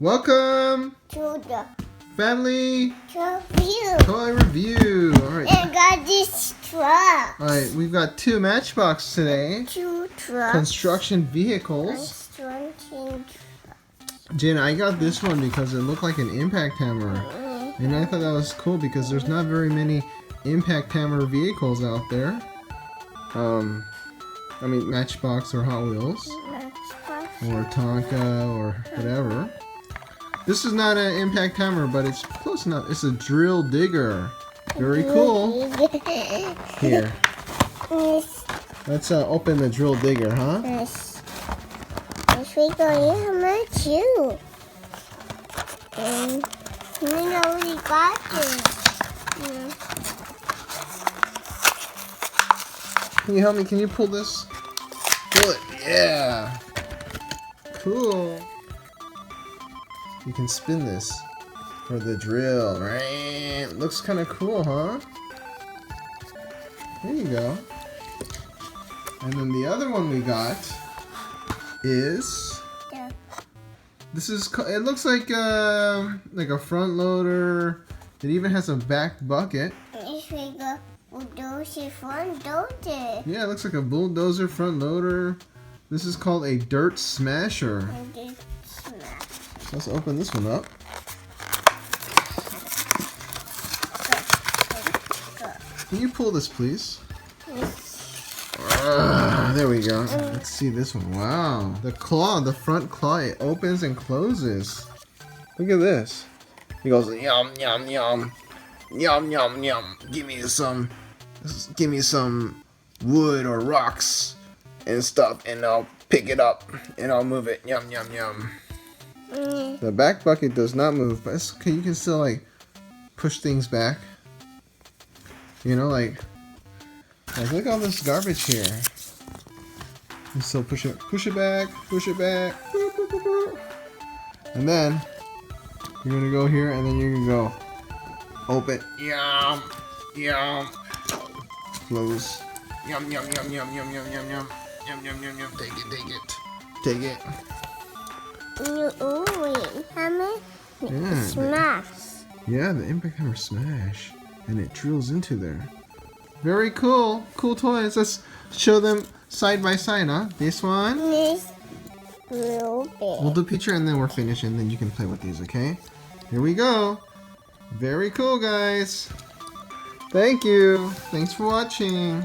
Welcome to the Family review. Toy Review. Alright. And got these trucks. Alright, we've got 2 Matchbox today. 2 trucks. Construction vehicles. Jenna, I got this one because it looked like an impact hammer. And I thought that was cool because there's not very many impact hammer vehicles out there. I mean Matchbox or Hot Wheels. Or Tonka or whatever. This is not an impact hammer, but it's close enough. It's a drill digger. Very cool. Here. Let's open the drill digger, huh? Yes. We go hammer too. And we already got this. Can you help me? Can you pull this? Pull it. Yeah. Cool. You can spin this for the drill, right? Looks kind of cool, huh? There you go. And then the other one we got is this is. It looks like a front loader. It even has a back bucket. Yeah, it looks like a bulldozer front loader. This is called a dirt smasher. Let's open this one up. Can you pull this, please? There we go. Let's see this one. Wow. The claw, the front claw, it opens and closes. Look at this. He goes, yum, yum, yum. Yum, yum, yum. Give me some wood or rocks and stuff, and I'll pick it up and I'll move it. Yum, yum, yum. The back bucket does not move, but it's okay. You can still like push things back. You know, like look at all this garbage here. You still push it back, and then you're gonna go here, and then you're gonna go open. Yum, yum. Close. Yum, yum, yum, yum, yum, yum, yum, yum. Yum, yum, yum, yum. Take it. Yeah. Smash. Yeah, the impact hammer smash. And it drills into there. Very cool. Cool toys. Let's show them side by side, huh? This one. This little bit. We'll do a picture and then we're finished, and then you can play with these, okay? Here we go. Very cool, guys. Thank you. Thanks for watching.